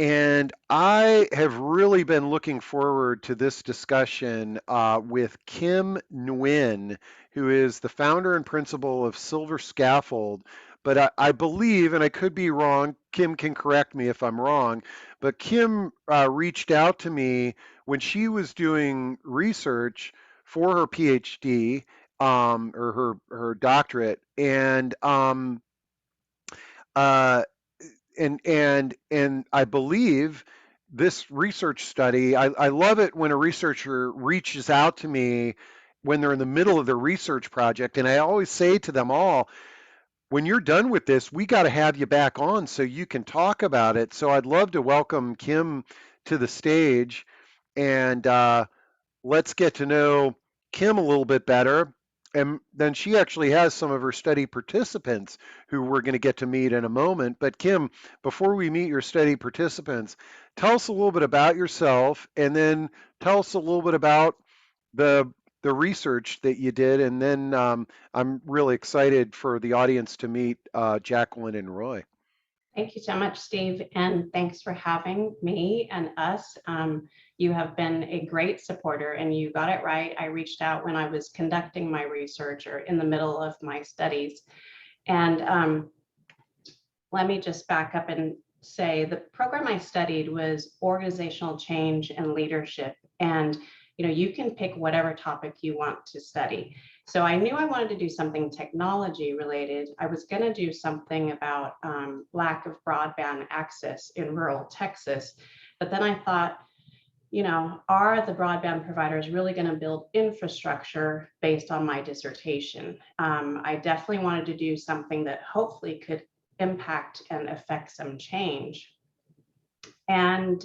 And I have really been looking forward to this discussion with Kim Nguyen, who is the founder and principal of Silver Scaffold. But I believe, and I could be wrong, Kim can correct me if I'm wrong, but Kim reached out to me when she was doing research for her PhD, or her doctorate. Uh, and I believe this research study, I love it when a researcher reaches out to me when they're in the middle of their research project. And I always say to them all, when you're done with this, we got to have you back on so you can talk about it. So I'd love to welcome Kim to the stage, and let's get to know Kim a little bit better. And then she actually has some of her study participants who we're going to get to meet in a moment. But Kim, before we meet your study participants, tell us a little bit about yourself, and then tell us a little bit about the the research that you did. And then I'm really excited for the audience to meet Jacqueline and Roy. Thank you so much, Steve, and thanks for having me and us. You have been a great supporter, and you got it right. I reached out when I was conducting my research or in the middle of my studies. And let me just back up and say the program I studied was organizational change and leadership. And you can pick whatever topic you want to study. So I knew I wanted to do something technology related. I was going to do something about lack of broadband access in rural Texas. But then I thought, are the broadband providers really going to build infrastructure based on my dissertation? I definitely wanted to do something that hopefully could impact and affect some change. And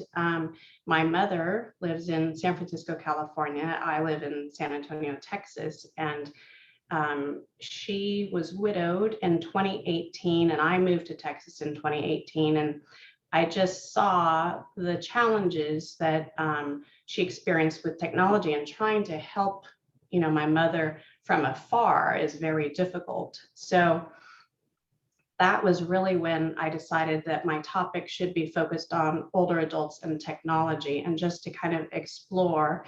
my mother lives in San Francisco, California. I live in San Antonio, Texas. And she was widowed in 2018, and I moved to Texas in 2018. And I just saw the challenges that she experienced with technology, and trying to help, my mother from afar is very difficult. So that was really when I decided that my topic should be focused on older adults and technology, and just to kind of explore,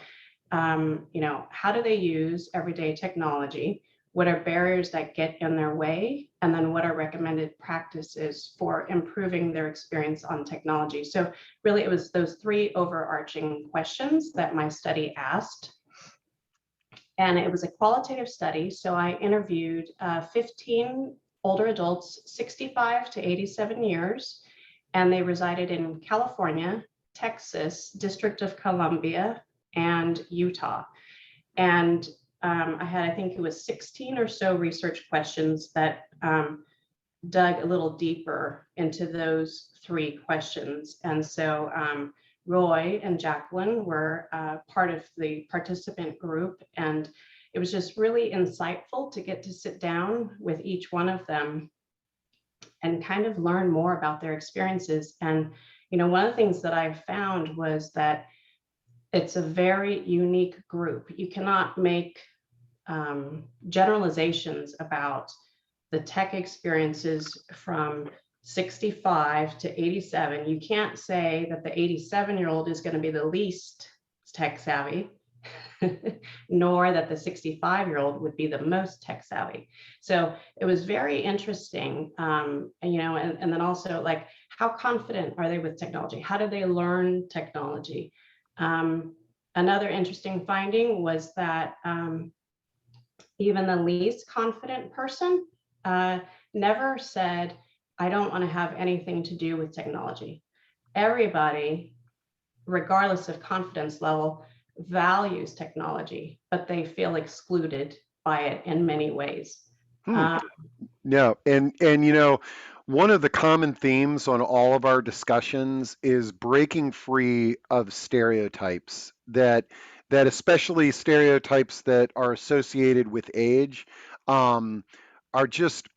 how do they use everyday technology? What are barriers that get in their way? And then what are recommended practices for improving their experience on technology? So really, it was those three overarching questions that my study asked. And it was a qualitative study. So I interviewed 15 older adults, 65 to 87 years, and they resided in California, Texas, District of Columbia, and Utah. And I think it was 16 or so research questions that dug a little deeper into those three questions. And so Roy and Jacqueline were part of the participant group, and it was just really insightful to get to sit down with each one of them and kind of learn more about their experiences. And, one of the things that I found was that it's a very unique group. You cannot make generalizations about the tech experiences from 65 to 87. You can't say that the 87-year-old is going to be the least tech savvy, nor that the 65-year-old would be the most tech savvy. So it was very interesting, and then also, like, how confident are they with technology? How do they learn technology? Another interesting finding was that even the least confident person never said, I don't want to have anything to do with technology. Everybody, regardless of confidence level, values technology, but they feel excluded by it in many ways. Hmm. No, and one of the common themes on all of our discussions is breaking free of stereotypes, that especially stereotypes that are associated with age, um, are just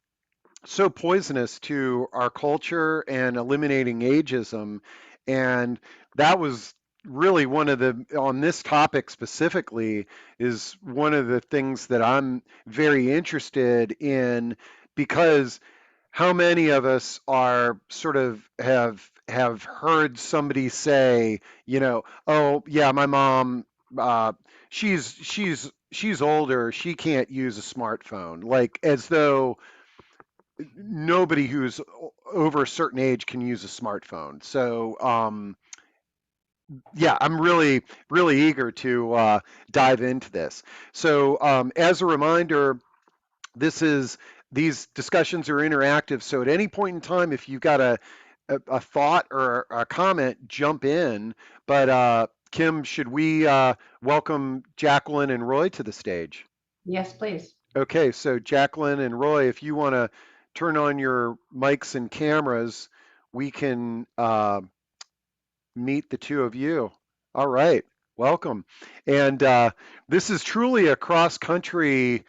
so poisonous to our culture, and eliminating ageism. And that was really one of the, on this topic specifically, is one of the things that I'm very interested in, because how many of us are sort of have heard somebody say, oh yeah, my mom, uh, she's older, she can't use a smartphone, like as though nobody who's over a certain age can use a smartphone. So yeah, I'm really really eager to dive into this. So as a reminder, this is these discussions are interactive. So at any point in time, if you've got a thought or a comment, jump in. But Kim, should we welcome Jacqueline and Roy to the stage? Yes, please. Okay, so Jacqueline and Roy, if you want to turn on your mics and cameras, we can meet the two of you. All right, welcome. And this is truly a cross-country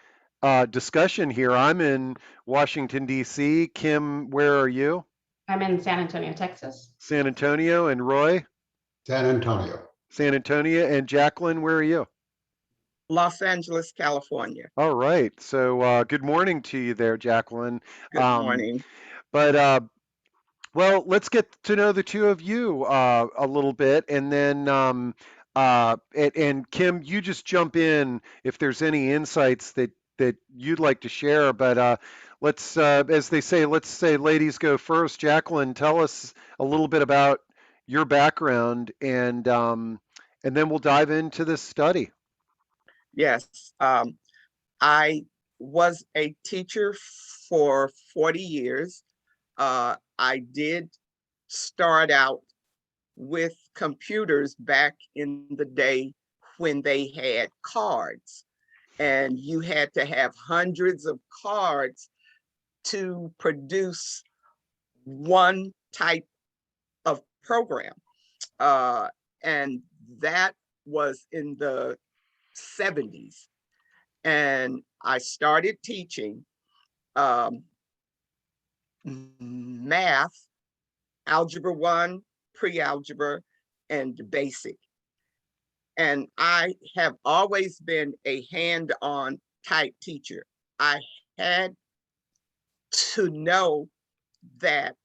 discussion here. I'm in Washington, D.C. Kim, where are you? I'm in San Antonio, Texas. San Antonio. And Roy? San Antonio. San Antonio. And Jacqueline, where are you? Los Angeles, California. All right. So good morning to you there, Jacqueline. Good Um, morning. but Well, let's get to know the two of you a little bit, and then and Kim, you just jump in if there's any insights that you'd like to share. But let's, as they say, let's say ladies go first. Jacqueline, tell us a little bit about your background, and then we'll dive into this study. Yes, I was a teacher for 40 years. I did start out with computers back in the day when they had cards, and you had to have hundreds of cards to produce one type of program. And that was in the 70s. And I started teaching um, math, algebra 1, pre-algebra, and basic. And I have always been a hand-on type teacher. I had to know that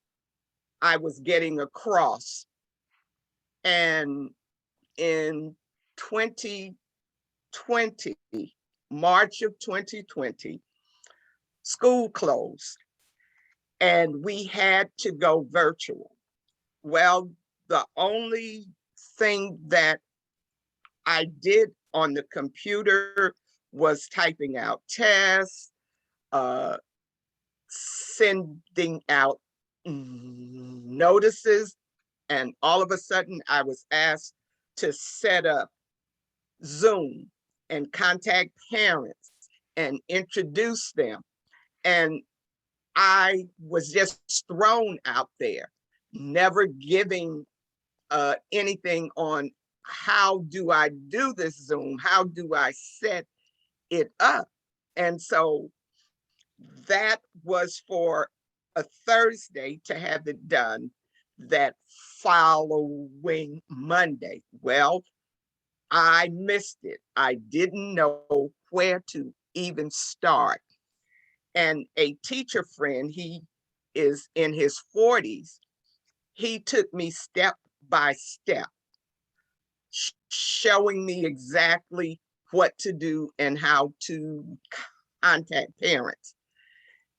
I was getting across. And in 2020, March of 2020, school closed and we had to go virtual. Well, the only thing that I did on the computer was typing out tests, uh, sending out notices, and all of a sudden I was asked to set up Zoom and contact parents and introduce them. And I was just thrown out there, never giving anything on how do I do this Zoom? How do I set it up? And so that was for a Thursday to have it done that following Monday. Well, I missed it. I didn't know where to even start. And a teacher friend, he is in his 40s, he took me step by step, showing me exactly what to do and how to contact parents.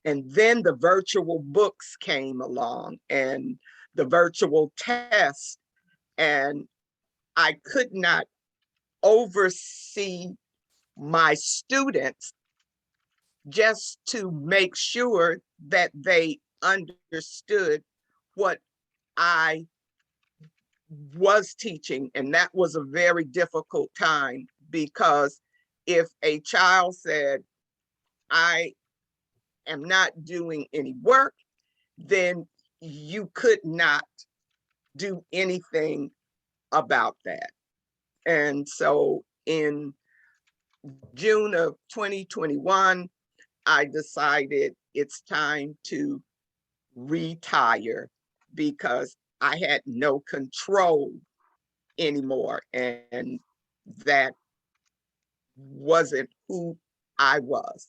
And then the virtual books came along and the virtual test, and I could not oversee my students just to make sure that they understood what I was teaching. And that was a very difficult time because if a child said, I am not doing any work, then you could not do anything about that. And so in June of 2021, I decided it's time to retire because I had no control anymore. And that wasn't who I was.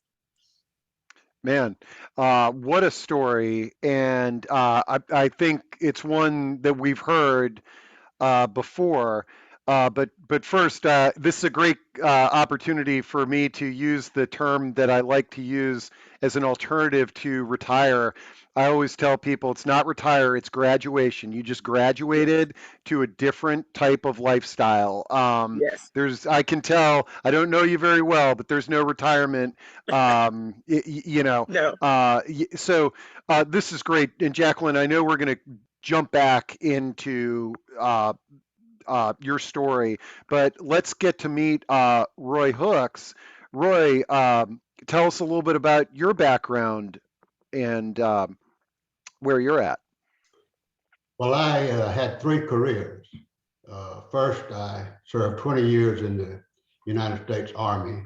Man, what a story. And I think it's one that we've heard before. But first, this is a great opportunity for me to use the term that I like to use as an alternative to retire. I always tell people it's not retire, it's graduation. You just Yes, graduated to a different type of lifestyle. yes, I can tell, I don't know you very well, but there's no retirement. You know, no, so this is great. And Jacqueline, I know we're going to jump back into your story, but let's get to meet Roy Hooks. Roy, tell us a little bit about your background and where you're at. Well, I had three careers. First, I served 20 years in the United States Army,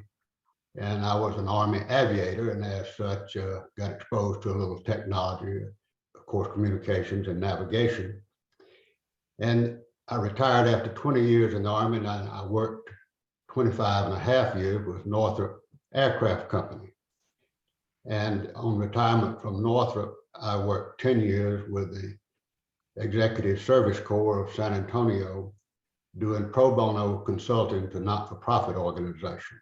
and I was an Army aviator, and as such, got exposed to a little technology, of course, communications and navigation. And I retired after 20 years in the Army, and I worked 25 and a half years with Northrop Aircraft Company. And on retirement from Northrop, I worked 10 years with the Executive Service Corps of San Antonio, doing pro bono consulting to not-for-profit organizations.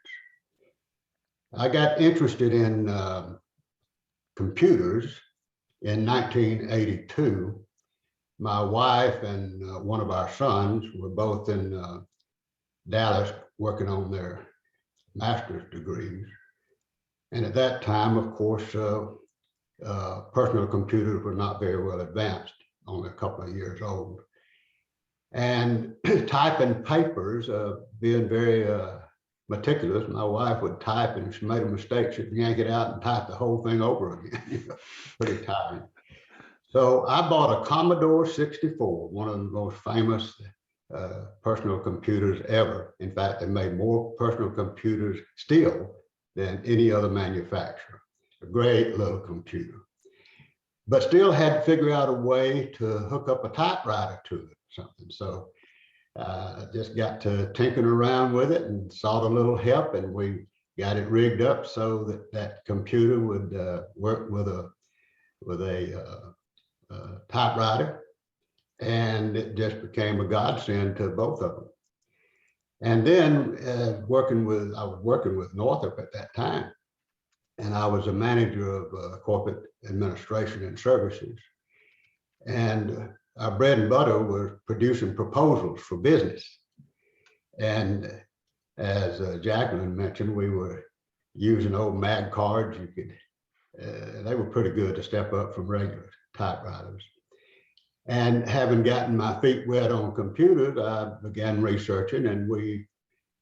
I got interested in computers in 1982. My wife and one of our sons were both in Dallas working on their master's degrees. And at that time, of course, personal computers were not very well advanced, only a couple of years old. And typing papers, being very meticulous, my wife would type, and if she made a mistake, she'd yank it out and type the whole thing over again. Pretty tiring. So I bought a Commodore 64, one of the most famous personal computers ever. In fact, they made more personal computers still than any other manufacturer. A great little computer. But still had to figure out a way to hook up a typewriter to it or something. So I just got to tinkering around with it and sought a little help, and we got it rigged up so that that computer would work with a typewriter, and it just became a godsend to both of them. And then I was working with Northrop at that time, and I was a manager of corporate administration and services. And our bread and butter was producing proposals for business. And as Jacqueline mentioned, we were using old mag cards. They were pretty good to step up from regular typewriters. And having gotten my feet wet on computers, I began researching, and we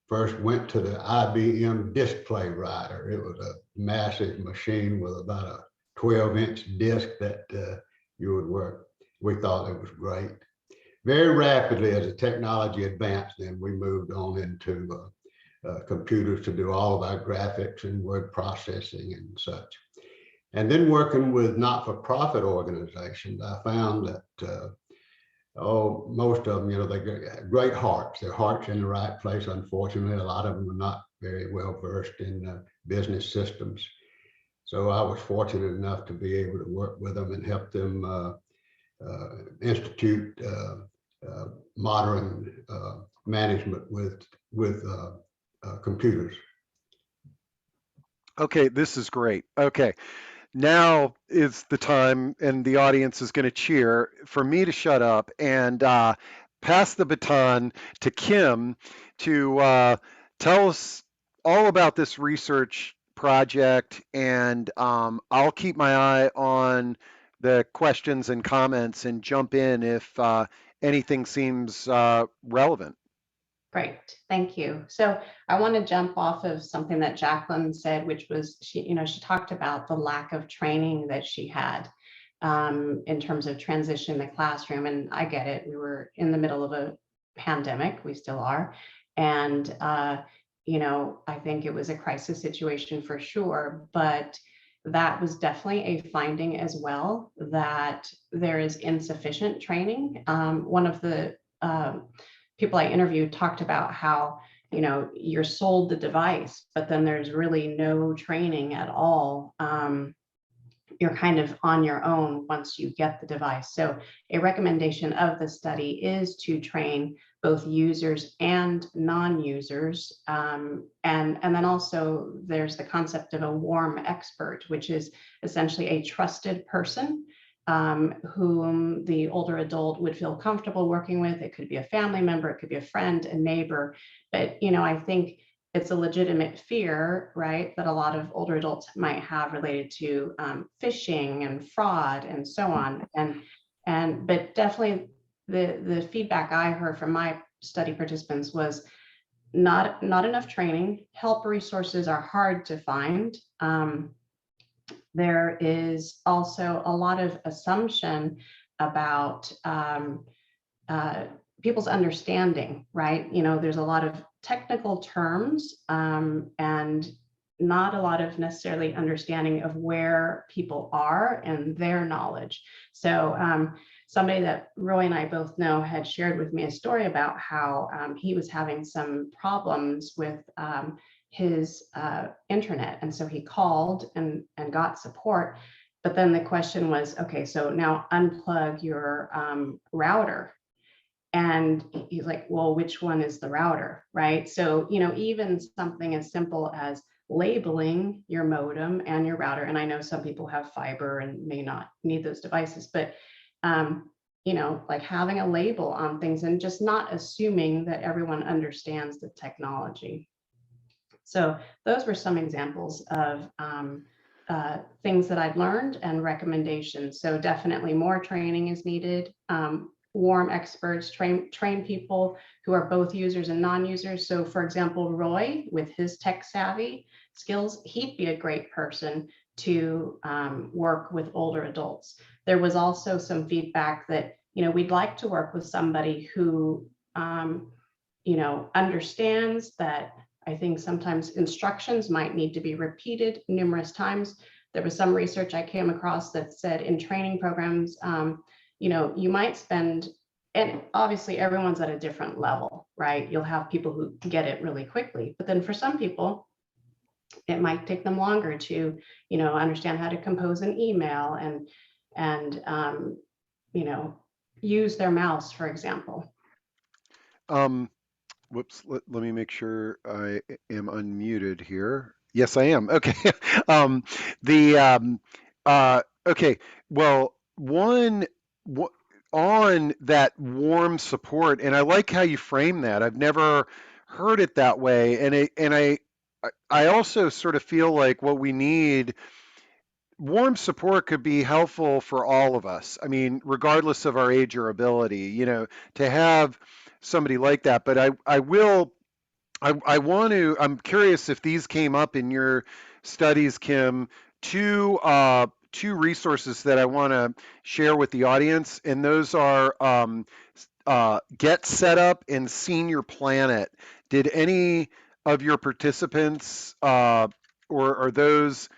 first went to the IBM display writer. It was a massive machine with about a 12-inch disc that you would work. We thought it was great. Very rapidly, as the technology advanced, then we moved on into computers to do all of our graphics and word processing and such. And then working with not-for-profit organizations, I found that most of them, they great hearts. Their hearts in the right place. Unfortunately, a lot of them are not very well versed in business systems. So I was fortunate enough to be able to work with them and help them institute modern management with computers. Okay, this is great. Okay, now is the time, and the audience is going to cheer for me to shut up and pass the baton to Kim to tell us all about this research project. And I'll keep my eye on the questions and comments and jump in if anything seems relevant. Great, thank you. So I want to jump off of something that Jacqueline said, which was she talked about the lack of training that she had in terms of transition in the classroom. And I get it. We were in the middle of a pandemic. We still are. And, I think it was a crisis situation for sure, but that was definitely a finding as well, that there is insufficient training. One of the people I interviewed talked about how, you're sold the device, but then there's really no training at all you're kind of on your own once you get the device. So a recommendation of the study is to train both users and non-users. And then also there's the concept of a warm expert, which is essentially a trusted person whom the older adult would feel comfortable working with. It could be a family member, it could be a friend, a neighbor. But, I think it's a legitimate fear, right, that a lot of older adults might have related to phishing and fraud and so on. But definitely the feedback I heard from my study participants was not enough training. Help resources are hard to find. There is also a lot of assumption about people's understanding, right? There's a lot of technical terms and not a lot of necessarily understanding of where people are and their knowledge. So somebody that Roy and I both know had shared with me a story about how he was having some problems with his internet. And so he called and got support. But then the question was, okay, so now unplug your router. And he's like, well, which one is the router, right? So, even something as simple as labeling your modem and your router, and I know some people have fiber and may not need those devices, but, like having a label on things and just not assuming that everyone understands the technology. So those were some examples of things that I've learned and recommendations. So definitely more training is needed. Warm experts, train people who are both users and non-users. So for example, Roy, with his tech savvy skills, he'd be a great person to work with older adults. There was also some feedback that, we'd like to work with somebody who, understands that. I think sometimes instructions might need to be repeated numerous times. There was some research I came across that said in training programs, you might spend, and obviously everyone's at a different level, right? You'll have people who get it really quickly, but then for some people, it might take them longer to, understand how to compose an email and use their mouse, for example. Whoops, let me make sure I am unmuted here. Yes, I am. Okay. The okay. Well, on that warm support, and I like how you frame that. I've never heard it that way, and I also sort of feel like what we need, warm support could be helpful for all of us. I mean, regardless of our age or ability, to have somebody like that. But I want to, I'm curious if these came up in your studies, Kim, two resources that I want to share with the audience, and those are Get Setup and Senior Planet. Did any of your participants or are those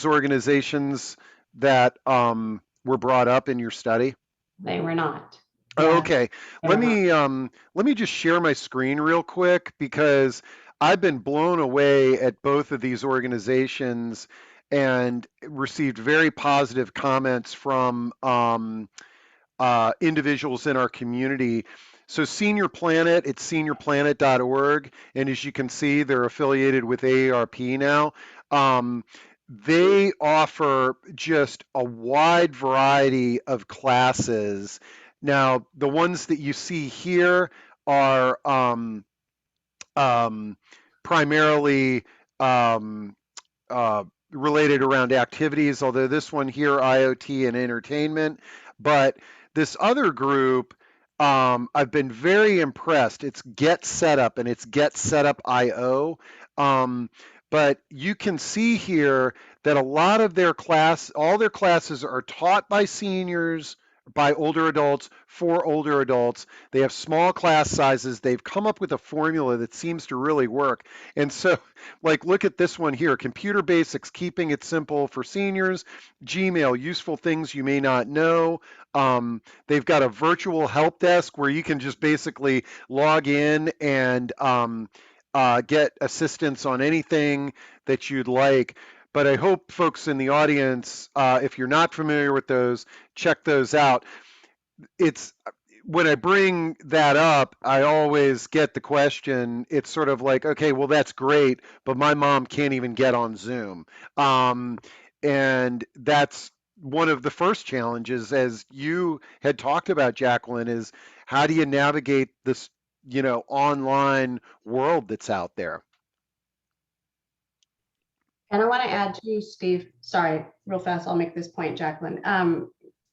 organizations that were brought up in your study? They were not. Oh, Yeah, okay. they Let were not. me let me just share my screen real quick because I've been blown away at both of these organizations and received very positive comments from individuals in our community. So Senior Planet, it's seniorplanet.org, and as you can see, they're affiliated with AARP now. They offer just a wide variety of classes. Now, the ones that you see here are um, primarily related around activities, although this one here, IoT and entertainment. But this other group, I've been very impressed. It's Get Setup and it's Get Setup IO. But you can see here that a lot of all their classes are taught by seniors, by older adults, for older adults. They have small class sizes. They've come up with a formula that seems to really work. And so, like, look at this one here, Computer Basics, Keeping It Simple for Seniors, Gmail, Useful Things You May Not Know. They've got a virtual help desk where you can just basically log in and get assistance on anything that you'd like. but I hope folks in the audience, if you're not familiar with those, check those out. It's when I bring that up, I always get the question. It's sort of like, okay, well, that's great, but my mom can't even get on Zoom. Um, and that's one of the first challenges, as you had talked about, Jacqueline, is how do you navigate this, online world that's out there? And I want to add to Steve, sorry, real fast, I'll make this point, Jacqueline.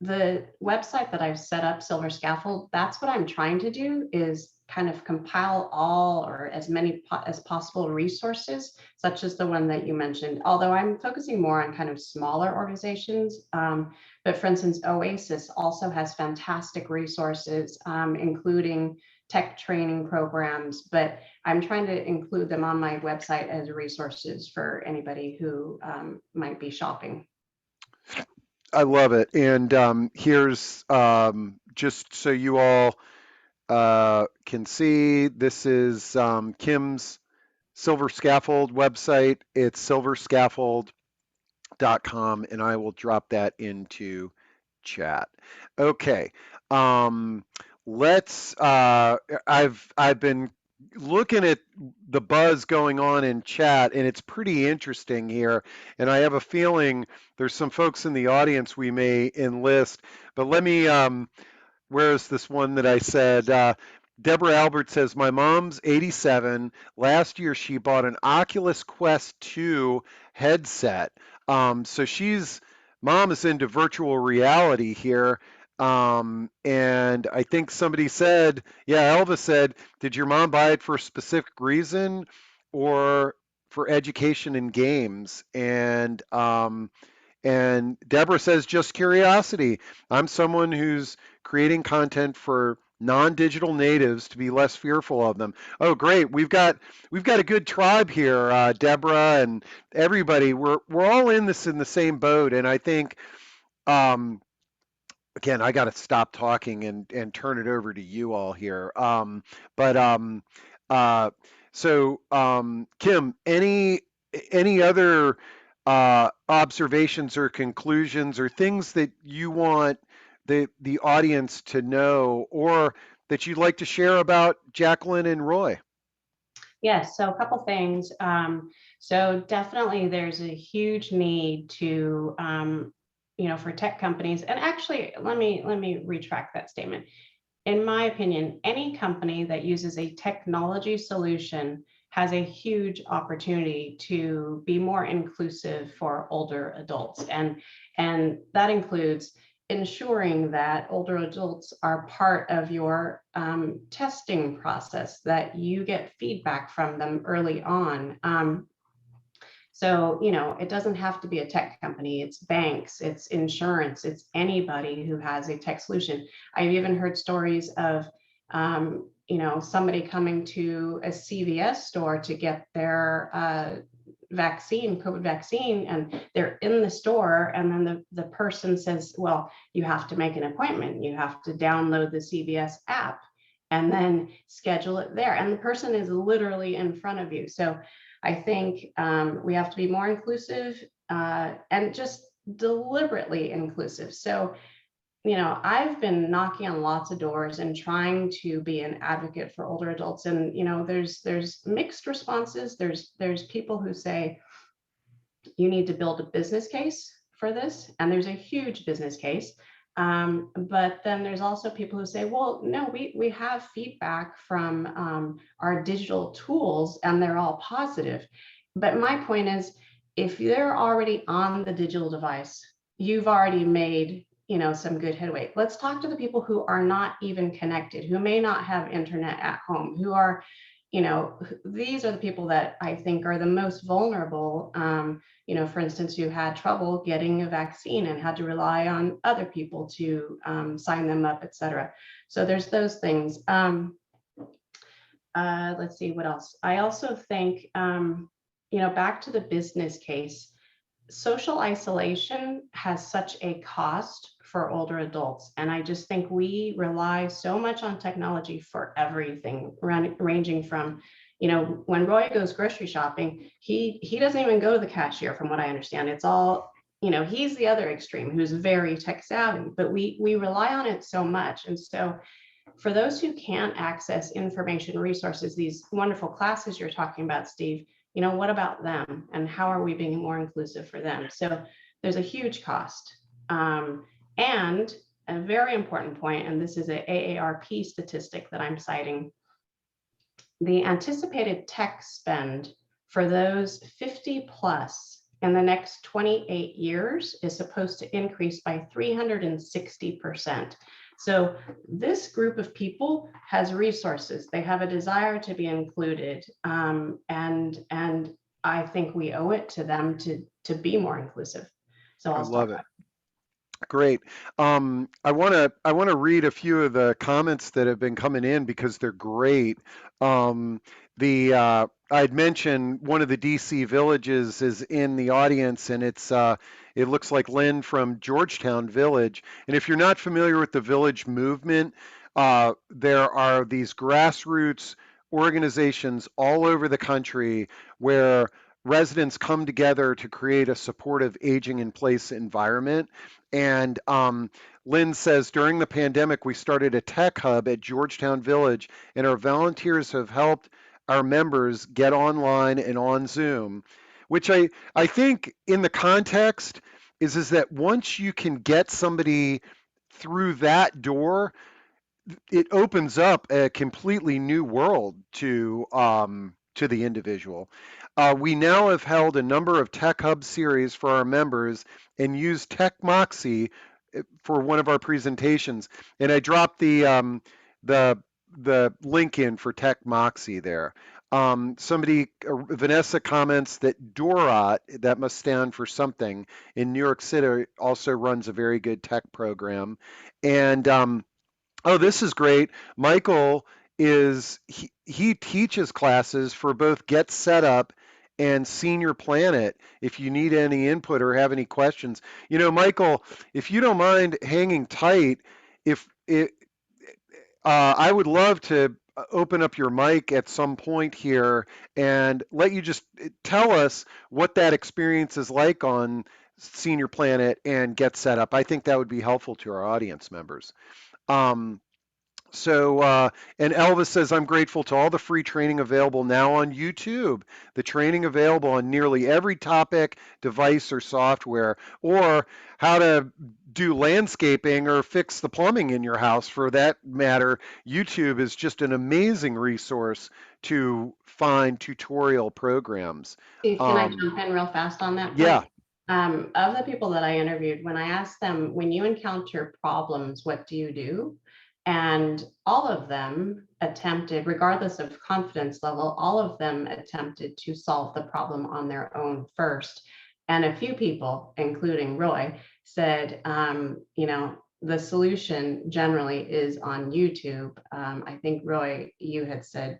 The website that I've set up, Silver Scaffold, that's what I'm trying to do, is kind of compile all or as many as possible resources, such as the one that you mentioned, although I'm focusing more on kind of smaller organizations. But for instance, Oasis also has fantastic resources, including tech training programs, but I'm trying to include them on my website as resources for anybody who might be shopping. I love it. And here's just so you all can see, this is Kim's Silver Scaffold website. It's silverscaffold.com, and I will drop that into chat. Okay. Let's I've been looking at the buzz going on in chat, and it's pretty interesting here, and I have a feeling there's some folks in the audience we may enlist, but let me where's this one that I said? Deborah Albert says, my mom's 87. Last year, she bought an Oculus Quest 2 headset. So mom is into virtual reality here. And I think somebody said, yeah, Elvis said, did your mom buy it for a specific reason or for education and games? And Deborah says, just curiosity. I'm someone who's creating content for non-digital natives to be less fearful of them. Oh, great. We've got a good tribe here, Deborah and everybody. We're all in the same boat. And I think, again, I got to stop talking and turn it over to you all here. But uh, Kim, any other observations or conclusions or things that you want the audience to know or that you'd like to share about Jacqueline and Roy? Yes, so a couple things. So definitely there's a huge need to, for tech companies, and actually, let me retract that statement. In my opinion, any company that uses a technology solution has a huge opportunity to be more inclusive for older adults. And that includes ensuring that older adults are part of your testing process, that you get feedback from them early on. So, it doesn't have to be a tech company, it's banks, it's insurance, it's anybody who has a tech solution. I've even heard stories of, somebody coming to a CVS store to get their COVID vaccine, and they're in the store, and then the person says, well, you have to make an appointment, you have to download the CVS app and then schedule it there. And the person is literally in front of you. So I think we have to be more inclusive and just deliberately inclusive. So, I've been knocking on lots of doors and trying to be an advocate for older adults. And, there's mixed responses. There's people who say, you need to build a business case for this. And there's a huge business case. But then there's also people who say, well, no, we have feedback from our digital tools and they're all positive. But my point is, if they're already on the digital device, you've already made some good headway. Let's talk to the people who are not even connected, who may not have internet at home, who are, these are the people that I think are the most vulnerable. For instance, who had trouble getting a vaccine and had to rely on other people to sign them up, et cetera. So there's those things. Let's see what else. I also think, back to the business case, social isolation has such a cost for older adults. And I just think we rely so much on technology for everything, ranging from, You know, when Roy goes grocery shopping, he doesn't even go to the cashier, from what I understand. It's all, you know, he's the other extreme who's very tech savvy, but we rely on it so much. And so for those who can't access information resources, these wonderful classes you're talking about, Steve, you know, what about them? And how are we being more inclusive for them? So there's a huge cost. And a very important point, and this is an AARP statistic that I'm citing, the anticipated tech spend for those 50 plus in the next 28 years is supposed to increase by 360%. So this group of people has resources. They have a desire to be included. And I think we owe it to them to be more inclusive. So I I'll love stop. it. Great. I want to read a few of the comments that have been coming in because they're great. I'd mentioned one of the DC villages is in the audience, and it looks like Lynn from Georgetown Village. And if you're not familiar with the village movement, there are these grassroots organizations all over the country where residents come together to create a supportive aging in place environment. And Lynn says, during the pandemic, we started a tech hub at Georgetown Village, and our volunteers have helped our members get online and on Zoom, which I think in the context is that once you can get somebody through that door, it opens up a completely new world to the individual. We now have held a number of Tech Hub series for our members and used Tech Moxie for one of our presentations. And I dropped the link in for Tech Moxie there. Vanessa comments that DORAT, that must stand for something, in New York City also runs a very good tech program. And oh, this is great. Michael he teaches classes for both Get Set Up and Senior Planet. If you need any input or have any questions, you know, Michael, if you don't mind hanging tight, if it, I would love to open up your mic at some point here and let you just tell us what that experience is like on Senior Planet and Get Set Up. I think that would be helpful to our audience members. Um, and Elvis says, I'm grateful to all the free training available now on YouTube. The training available on nearly every topic, device, or software, or how to do landscaping or fix the plumbing in your house for that matter. YouTube is just an amazing resource to find tutorial programs. Steve, can I jump in real fast on that point? Yeah. Of the people that I interviewed, when I asked them, when you encounter problems, what do you do? And all of them attempted, regardless of confidence level, all of them attempted to solve the problem on their own first. And a few people, including Roy, said, you know, the solution generally is on YouTube. I think, Roy, you had said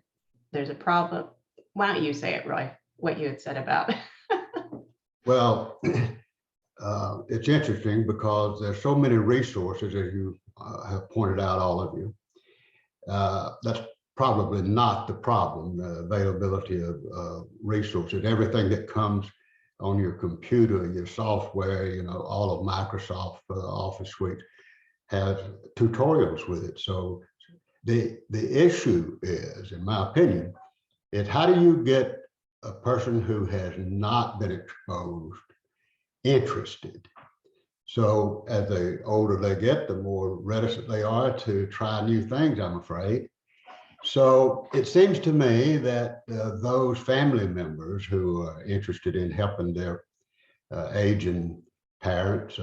there's a problem. Why don't you say it, Roy, what you had said about? Well, it's interesting because there's so many resources, as you have pointed out, all of you. That's probably not the problem, the availability of resources. Everything that comes on your computer, your software, you know, all of Microsoft Office Suite has tutorials with it. So the issue is, in my opinion, is how do you get a person who has not been exposed interested? So as the older they get, the more reticent they are to try new things, I'm afraid. So it seems to me that those family members who are interested in helping their aging parents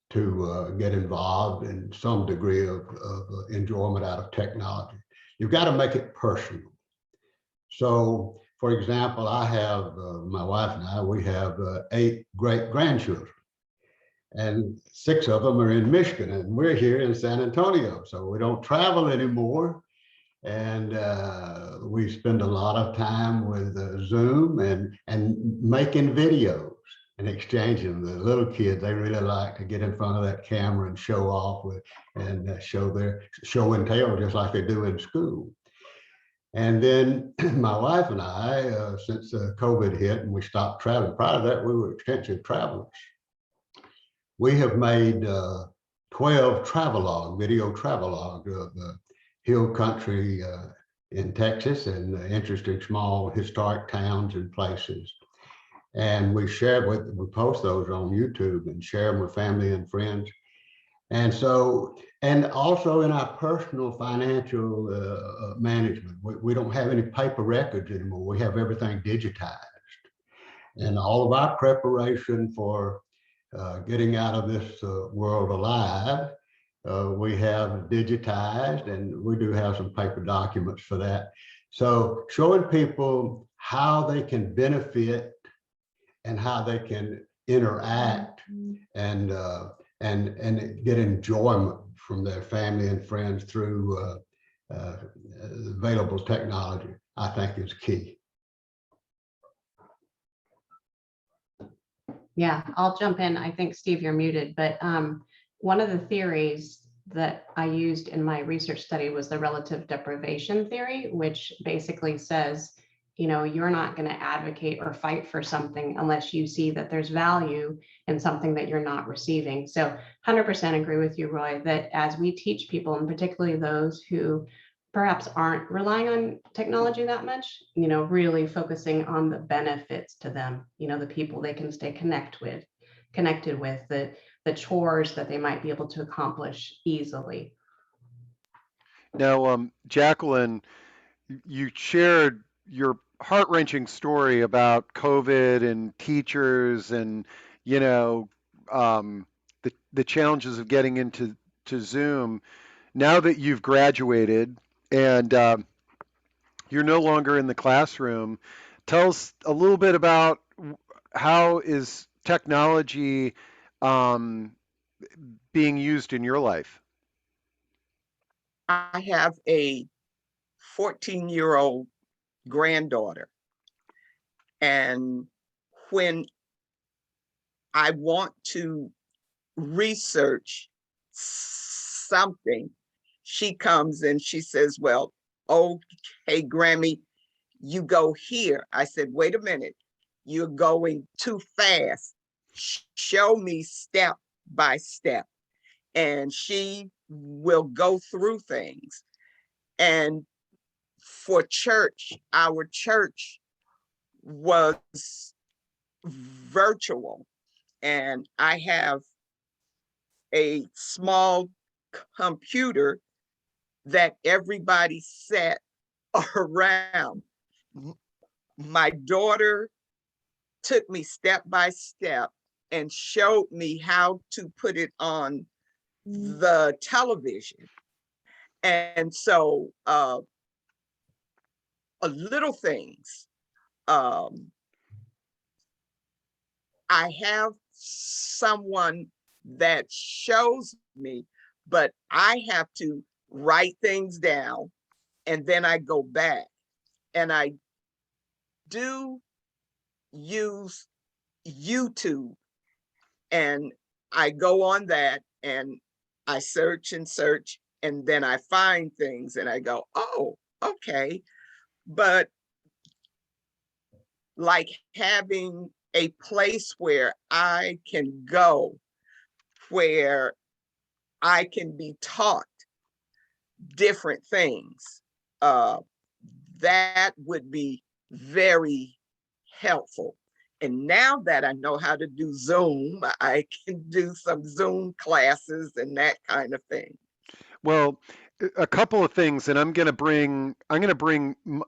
to get involved in some degree of enjoyment out of technology, you've got to make it personal. So, for example, I have, my wife and I, we have 8 great-grandchildren. And 6 of them are in Michigan, and we're here in San Antonio. So we don't travel anymore. And we spend a lot of time with Zoom and making videos and exchanging. The little kids, they really like to get in front of that camera and show off and show their show and tell, just like they do in school. And then my wife and I, since COVID hit and we stopped traveling, prior to that, we were extensive travelers. We have made 12 travelogue, video travelogue of hill country in Texas and interesting small historic towns and places. And we post those on YouTube and share them with family and friends. And so, and also in our personal financial management, we don't have any paper records anymore. We have everything digitized. And all of our preparation for getting out of this world alive, we have digitized, and we do have some paper documents for that. So showing people how they can benefit and how they can interact and get enjoyment from their family and friends through available technology, I think is key. Yeah, I'll jump in. I think, Steve, you're muted, but one of the theories that I used in my research study was the relative deprivation theory, which basically says, you know, you're not going to advocate or fight for something unless you see that there's value in something that you're not receiving. So 100% agree with you, Roy, that as we teach people, and particularly those who perhaps aren't relying on technology that much, you know, really focusing on the benefits to them, you know, the people they can stay connected with, the chores that they might be able to accomplish easily. Now, Jacqueline, you shared your heart-wrenching story about COVID and teachers and, you know, the challenges of getting into Zoom. Now that you've graduated and you're no longer in the classroom, tell us a little bit about how is technology um, being used in your life? I have a 14-year-old granddaughter. And when I want to research something, she comes and she says, well, okay, Grammy, you go here. I said, wait a minute, you're going too fast. Show me step by step. And she will go through things. And for church, our church was virtual. And I have a small computer that everybody sat around. My daughter took me step by step and showed me how to put it on the television. And so little things. I have someone that shows me, but I have to write things down and then I go back. And I do use YouTube, and I go on that and I search and search, and then I find things and I go, oh, okay. But like having a place where I can go, where I can be taught different things, that would be very helpful. And now that I know how to do Zoom, I can do some Zoom classes and that kind of thing. Well, a couple of things, and I'm going to bring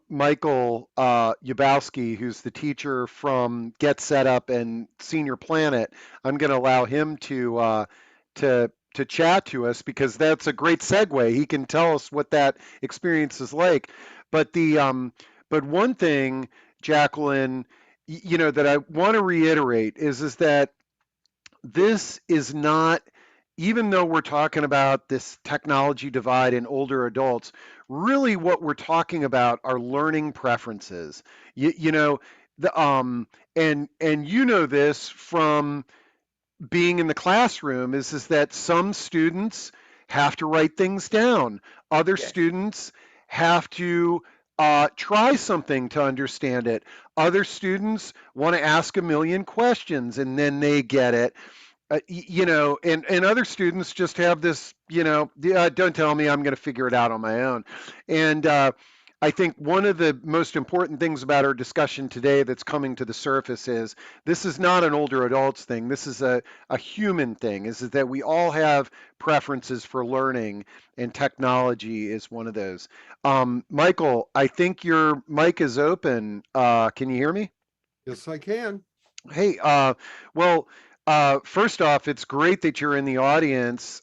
Michael Yabowski, who's the teacher from Get Set Up and Senior Planet. I'm going to allow him to chat to us because that's a great segue. He can tell us what that experience is like. But but one thing, Jacqueline, you know, that I want to reiterate is that this is not, even though we're talking about this technology divide in older adults, really what we're talking about are learning preferences. You know, and you know this from being in the classroom is that some students have to write things down. Other Yes. students have to try something to understand it. Other students want to ask a million questions and then they get it. And other students just have this, yeah, don't tell me, I'm going to figure it out on my own. And I think one of the most important things about our discussion today that's coming to the surface is this is not an older adults thing. This is a human thing, is that we all have preferences for learning, and technology is one of those. Michael, I think your mic is open. Can you hear me? Yes, I can. Hey, well, first off, it's great that you're in the audience.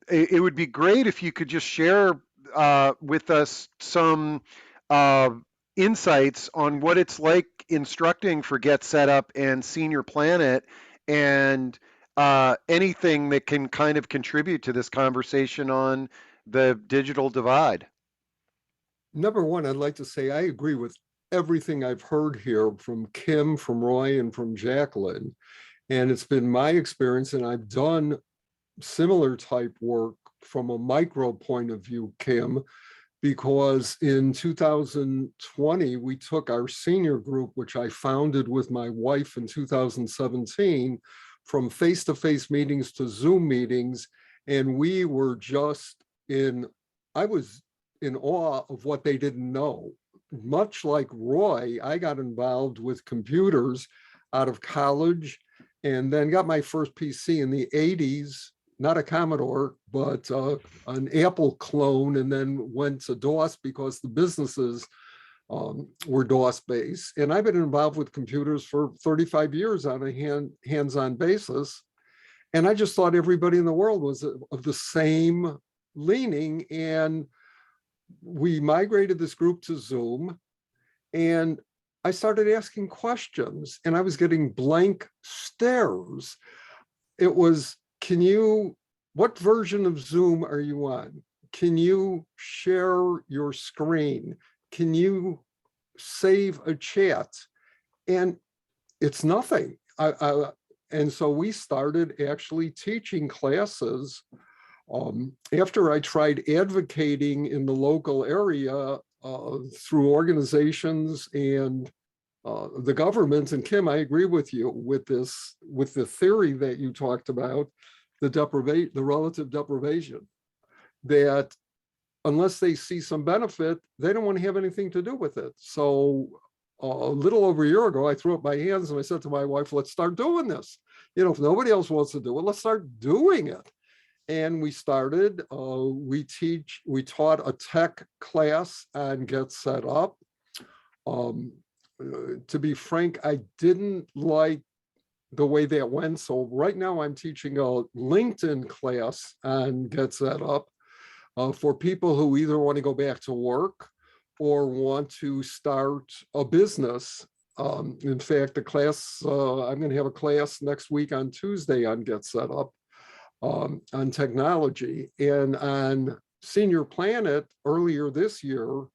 It would be great if you could just share with us some uh, insights on what it's like instructing for Get Set Up and Senior Planet, and anything that can kind of contribute to this conversation on the digital divide. Number one, I'd like to say I agree with everything I've heard here from Kim, from Roy, and from Jacqueline. And it's been my experience, and I've done similar type work from a micro point of view, Kim, because in 2020, we took our senior group, which I founded with my wife in 2017, from face-to-face meetings to Zoom meetings. And we were just I was in awe of what they didn't know. Much like Roy, I got involved with computers out of college and then got my first PC in the 80s, not a Commodore, but an Apple clone, and then went to DOS because the businesses were DOS based. And I've been involved with computers for 35 years on a hands-on basis. And I just thought everybody in the world was of the same leaning. And we migrated this group to Zoom, and I started asking questions, and I was getting blank stares. It was, what version of Zoom are you on? Can you share your screen? Can you save a chat? And it's nothing. And so we started actually teaching classes. After I tried advocating in the local area through organizations and the government, and Kim, I agree with you with the theory that you talked about, the relative deprivation, that unless they see some benefit, they don't want to have anything to do with it. So a little over a year ago, I threw up my hands and I said to my wife, let's start doing this. If nobody else wants to do it, let's start doing it. And we started, we taught a tech class on Get Set Up. To be frank, I didn't like the way that went. So right now I'm teaching a LinkedIn class on Get Set Up for people who either want to go back to work or want to start a business. In fact, the class, I'm going to have a class next week on Tuesday on Get Set Up. On technology. And on Senior Planet earlier this year,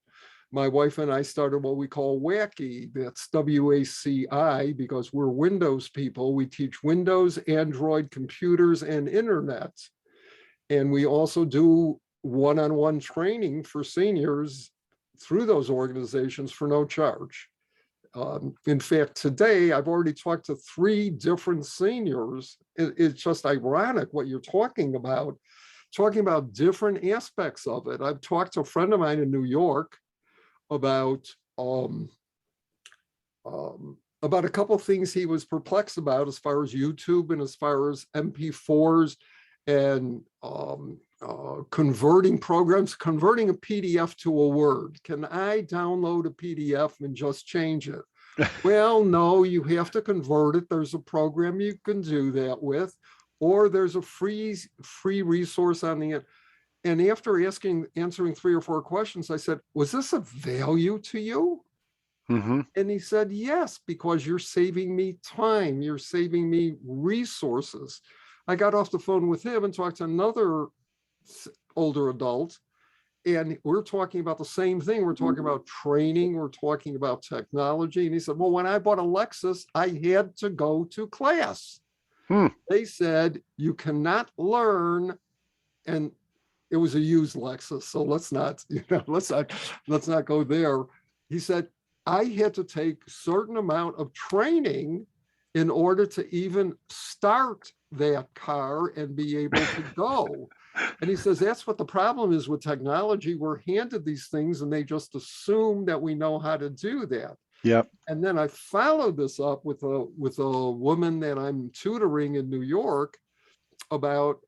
my wife and I started what we call WACI. That's WACI, because we're Windows people. We teach Windows, Android, computers, and internet. And we also do one-on-one training for seniors through those organizations for no charge. In fact, today, I've already talked to 3 different seniors. It's just ironic what you're talking about different aspects of it. I've talked to a friend of mine in New York about a couple of things he was perplexed about as far as YouTube and as far as MP4s and converting a PDF to a Word. Can I download a PDF and just change it? Well, no, you have to convert it. There's a program you can do that with, or there's a free resource on the end. And after answering 3 or 4 questions, I said, was this of value to you? Mm-hmm. And he said, yes, because you're saving me time. You're saving me resources. I got off the phone with him and talked to another older adult, and we're talking about the same thing. We're talking about training. We're talking about technology. And he said, well, when I bought a Lexus, I had to go to class. They said, you cannot learn. And it was a used Lexus, so let's not, let's not go there. He said, I had to take a certain amount of training in order to even start that car and be able to go. And he says, that's what the problem is with technology. We're handed these things and they just assume that we know how to do that. Yep. And then I followed this up with a woman that I'm tutoring in New York about,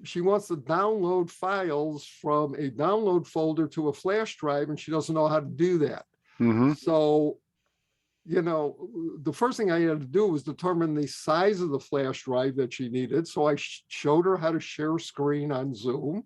she wants to download files from a download folder to a flash drive, and she doesn't know how to do that. Mm-hmm. So, the first thing I had to do was determine the size of the flash drive that she needed. So I showed her how to share screen on Zoom.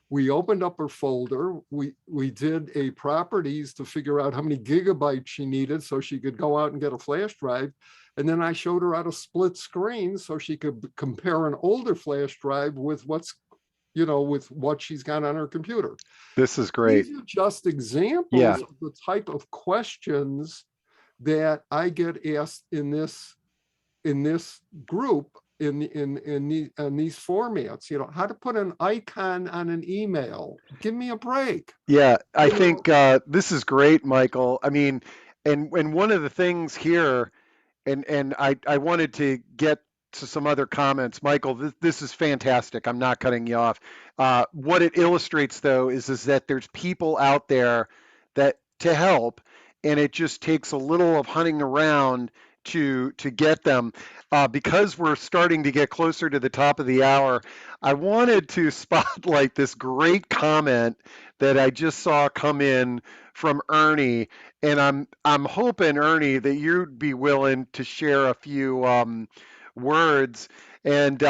We opened up her folder. We did a properties to figure out how many gigabytes she needed so she could go out and get a flash drive. And then I showed her how to split screen so she could compare an older flash drive with with what she's got on her computer. This is great. These are just examples Yeah. of the type of questions that I get asked in this group, in these formats. How to put an icon on an email. Give me a break. Yeah, I think this is great, Michael. I mean, and one of the things here, and I wanted to get to some other comments. Michael, this is fantastic. I'm not cutting you off. What it illustrates, though, is that there's people out there that to help, and it just takes a little of hunting around to get them. Because we're starting to get closer to the top of the hour, I wanted to spotlight this great comment that I just saw come in from Ernie, and I'm hoping, Ernie, that you'd be willing to share a few words. And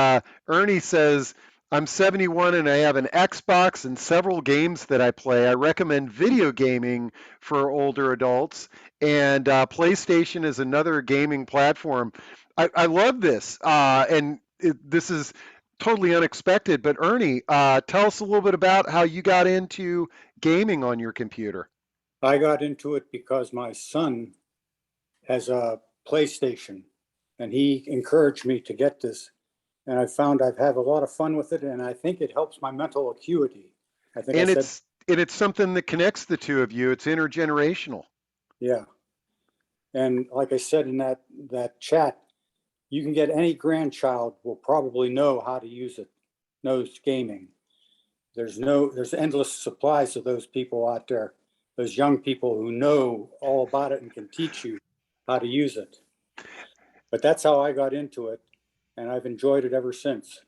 Ernie says, I'm 71 and I have an Xbox and several games that I play. I recommend video gaming for older adults, and PlayStation is another gaming platform. I love this, and this is totally unexpected. But Ernie, tell us a little bit about how you got into gaming on your computer. I got into it because my son has a PlayStation and he encouraged me to get this. And I found I've had a lot of fun with it, and I think it helps my mental acuity. I think And it's something that connects the two of you. It's intergenerational. yeah. And like I said in that chat, you can get any grandchild will probably know how to use it, knows gaming. There's endless supplies of those people out there, those young people who know all about it and can teach you how to use it. But that's how I got into it, and I've enjoyed it ever since.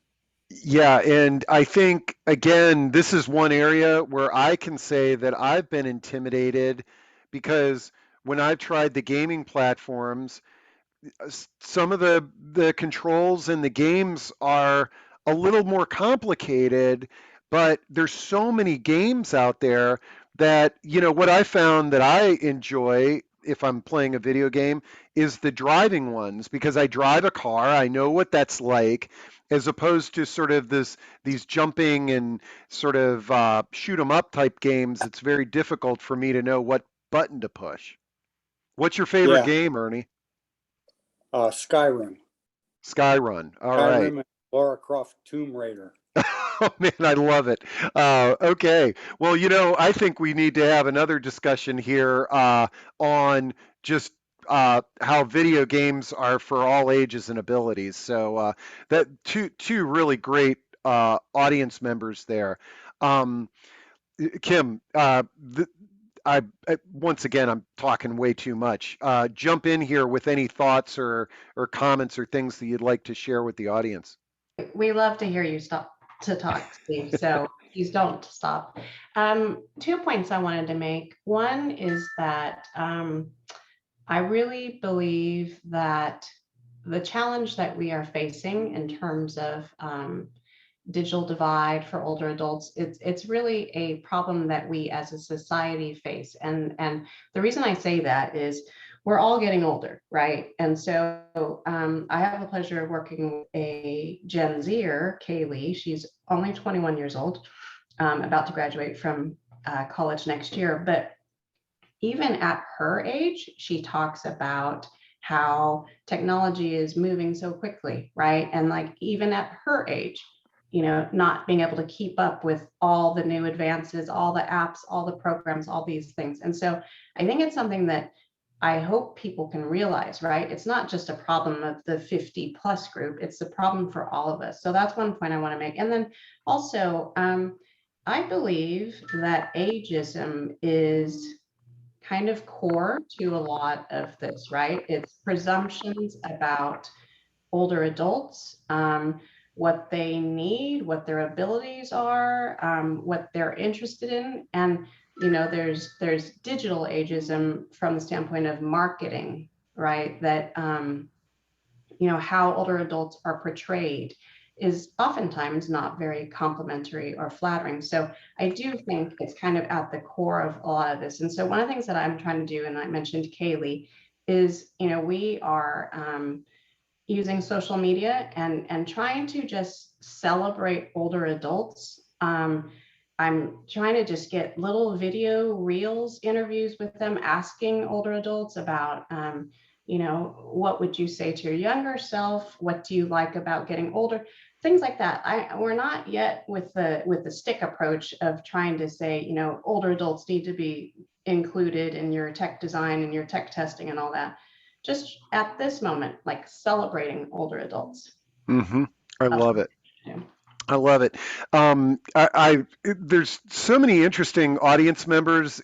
Yeah, and I think, again, this is one area where I can say that I've been intimidated because when I've tried the gaming platforms, some of the controls in the games are a little more complicated, but there's so many games out there that, what I found that I enjoy if I'm playing a video game is the driving ones, because I drive a car, I know what that's like, as opposed to sort of these jumping and sort of shoot 'em up type games. It's very difficult for me to know what button to push. What's your favorite Yeah, game, Ernie? Skyrim. Skyrun. All right. Skyrim and Lara Croft Tomb Raider. Oh man, I love it. Okay. Well, I think we need to have another discussion here on just how video games are for all ages and abilities. So that two really great audience members there. Um, Kim, once again, I'm talking way too much. Jump in here with any thoughts or comments or things that you'd like to share with the audience. We love to hear you stop to talk, Steve. So please don't stop. 2 points I wanted to make. One is that I really believe that the challenge that we are facing in terms of digital divide for older adults, it's really a problem that we as a society face. And the reason I say that is we're all getting older, right? And so I have the pleasure of working with a Gen Zer, Kaylee. She's only 21 years old, about to graduate from college next year. But even at her age, she talks about how technology is moving so quickly, right? And like even at her age, not being able to keep up with all the new advances, all the apps, all the programs, all these things. And so I think it's something that I hope people can realize, right? It's not just a problem of the 50 plus group, it's a problem for all of us. So that's one point I want to make. And then also, I believe that ageism is kind of core to a lot of this, right? It's presumptions about older adults, what they need, what their abilities are, what they're interested in. And there's digital ageism from the standpoint of marketing, right? That how older adults are portrayed is oftentimes not very complimentary or flattering. So I do think it's kind of at the core of a lot of this. And so one of the things that I'm trying to do, and I mentioned Kaylee, is we are using social media and trying to just celebrate older adults. I'm trying to just get little video reels, interviews with them, asking older adults about, what would you say to your younger self? What do you like about getting older? Things like that. We're not yet with the stick approach of trying to say, older adults need to be included in your tech design and your tech testing and all that. Just at this moment, like celebrating older adults. Hmm. I That's love what it. I do. I love it. There's so many interesting audience members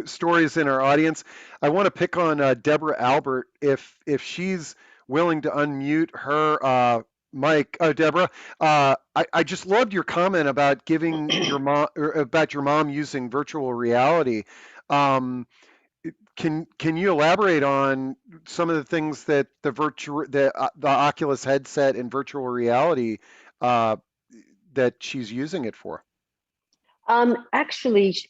stories in our audience. I want to pick on Deborah Albert if she's willing to unmute her mic. Oh, Deborah, I just loved your comment about giving your mom or about your mom using virtual reality. Um, can you elaborate on some of the things that the Oculus headset and virtual reality uh, that she's using it for? Actually, she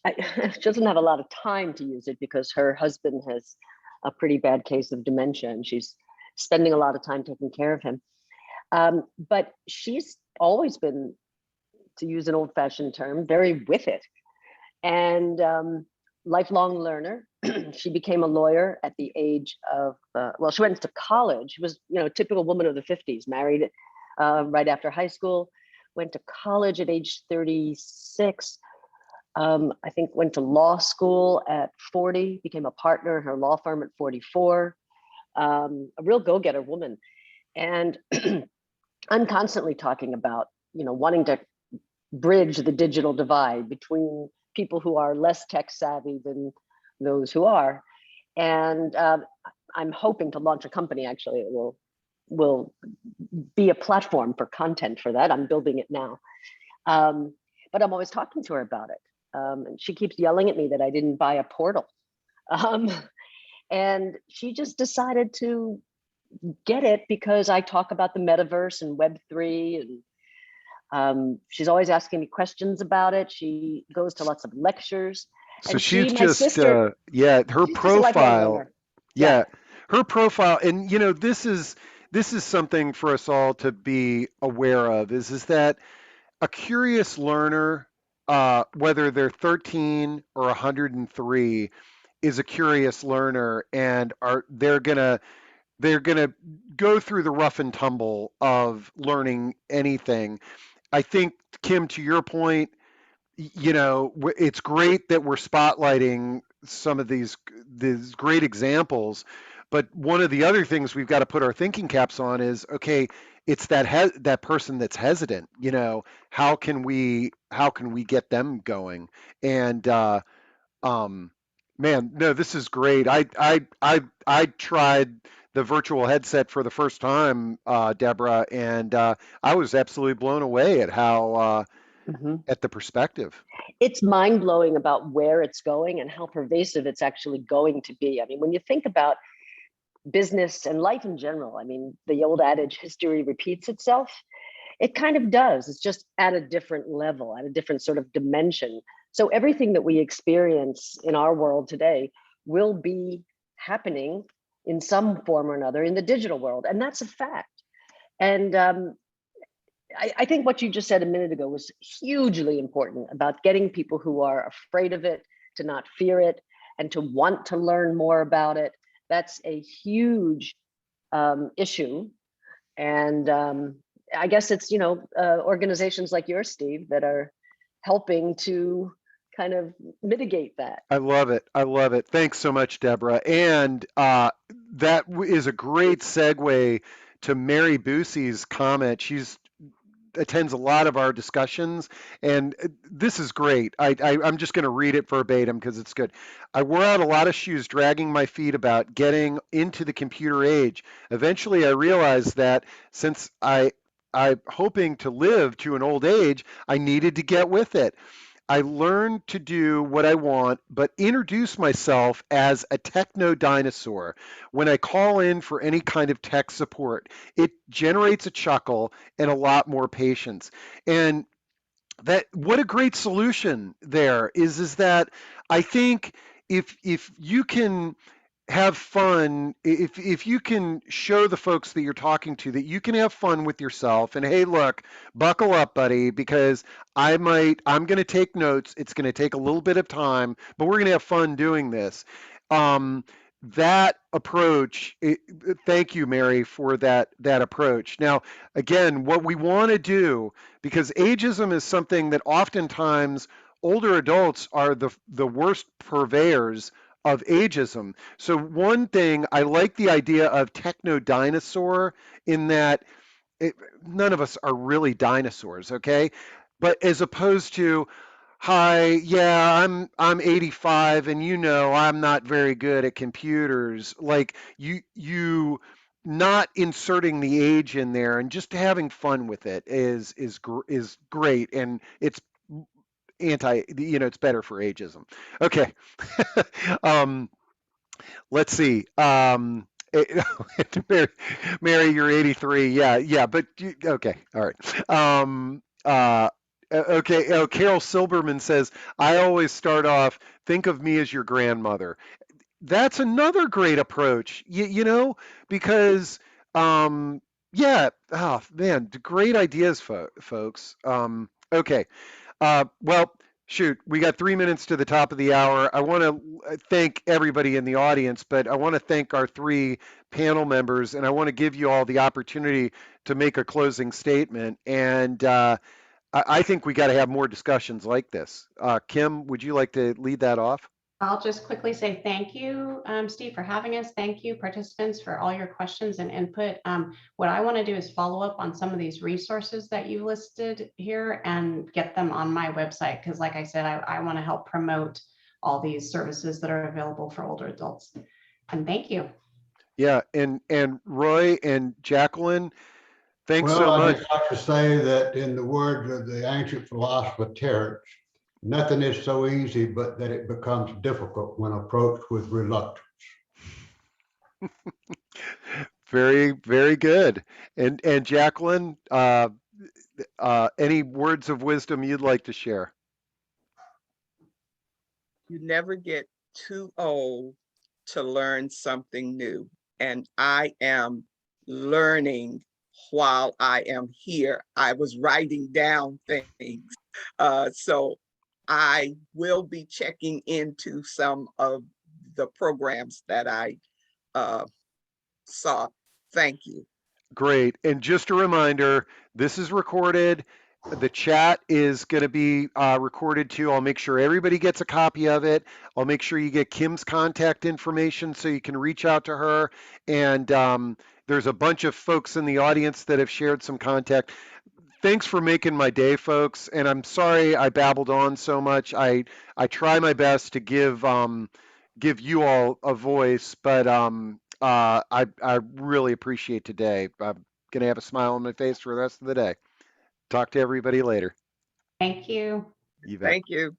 doesn't have a lot of time to use it because her husband has a pretty bad case of dementia and she's spending a lot of time taking care of him. But she's always been, to use an old-fashioned term, very with it. And lifelong learner. She became a lawyer at the age of, well, she went to college. She was, a typical woman of the 50s, married right after high school, went to college at age 36. I think went to law school at 40, became a partner in her law firm at 44. A real go-getter woman. And I'm constantly talking about, wanting to bridge the digital divide between people who are less tech savvy than those who are. And I'm hoping to launch a company actually that will be a platform for content for that. I'm building it now. But I'm always talking to her about it. And she keeps yelling at me that I didn't buy a portal. And she just decided to get it because I talk about the metaverse and Web3, and she's always asking me questions about it. She goes to lots of lectures. So And she's my just sister, her she's just a lifelong profile. learner. Yeah. Yeah, her profile, and this is something for us all to be aware of is that a curious learner, whether they're 13 or 103, is a curious learner, and they're gonna go through the rough and tumble of learning anything. I think, Kim, to your point, it's great that we're spotlighting some of these great examples, but one of the other things we've got to put our thinking caps on is, okay, it's that person that's hesitant. How can we get them going? And um, man, no, this is great. I tried the virtual headset for the first time, Deborah, and I was absolutely blown away at how Mhm. at the perspective. It's mind blowing about where it's going and how pervasive it's actually going to be. I mean, when you think about business and life in general, I mean, the old adage, history repeats itself. It kind of does. It's just at a different level, at a different sort of dimension. So everything that we experience in our world today will be happening in some form or another in the digital world. And that's a fact. And I think what you just said a minute ago was hugely important about getting people who are afraid of it to not fear it and to want to learn more about it. That's a huge issue. And I guess it's, organizations like yours, Steve, that are helping to kind of mitigate that. I love it. I love it. Thanks so much, Deborah. And that is a great segue to Mary Busey's comment. She's attends a lot of our discussions, and this is great. I'm just going to read it verbatim because it's good. I wore out a lot of shoes dragging my feet about getting into the computer age. Eventually, I realized that since I'm hoping to live to an old age, I needed to get with it. I learned to do what I want, but introduce myself as a techno dinosaur when I call in for any kind of tech support. It generates a chuckle and a lot more patience. And that what a great solution there is that I think if you can have fun, if you can show the folks that you're talking to that you can have fun with yourself, and hey, look, buckle up, buddy, because I'm going to take notes. It's going to take a little bit of time, but we're going to have fun doing this. um, that approach, thank you, Mary, for that approach. Now, again, what we want to do, because ageism is something that oftentimes older adults are the worst purveyors of ageism. So one thing, I like the idea of techno dinosaur in that it, none of us are really dinosaurs, okay? But as opposed to, hi, yeah, I'm 85, and I'm not very good at computers. Like you not inserting the age in there and just having fun with it is great, and it's it's better for ageism. Okay. um let's see. Mary, Mary, you're 83. Yeah, yeah, but okay, all right. Okay. Oh, Carol Silberman says, I always start off, think of me as your grandmother. That's another great approach, because, yeah, oh man, great ideas, folks. Okay. Well, shoot, we got 3 minutes to the top of the hour. I want to thank everybody in the audience, but I want to thank our three panel members, and I want to give you all the opportunity to make a closing statement. And I think we got to have more discussions like this. Kim, would you like to lead that off? I'll just quickly say thank you, Steve, for having us. Thank you, participants, for all your questions and input. What I want to do is follow up on some of these resources that you listed here and get them on my website, because like I said, I want to help promote all these services that are available for older adults. And thank you. Yeah, and Roy and Jacqueline, thanks Well, so I much. just like to say that in the words of the ancient philosopher Terence, nothing is so easy but that it becomes difficult when approached with reluctance. Very, very good. And Jacqueline, any words of wisdom you'd like to share? You never get too old to learn something new. And I am learning while I am here. I was writing down things. So I will be checking into some of the programs that I saw. Thank you. Great. And just a reminder, this is recorded. The chat is going to be recorded too. I'll make sure everybody gets a copy of it. I'll make sure you get Kim's contact information so you can reach out to her. And there's a bunch of folks in the audience that have shared some contact. Thanks for making my day, folks. And I'm sorry I babbled on so much. I try my best to give you all a voice, but I really appreciate today. I'm gonna have a smile on my face for the rest of the day. Talk to everybody later. Thank you. You bet. Thank you.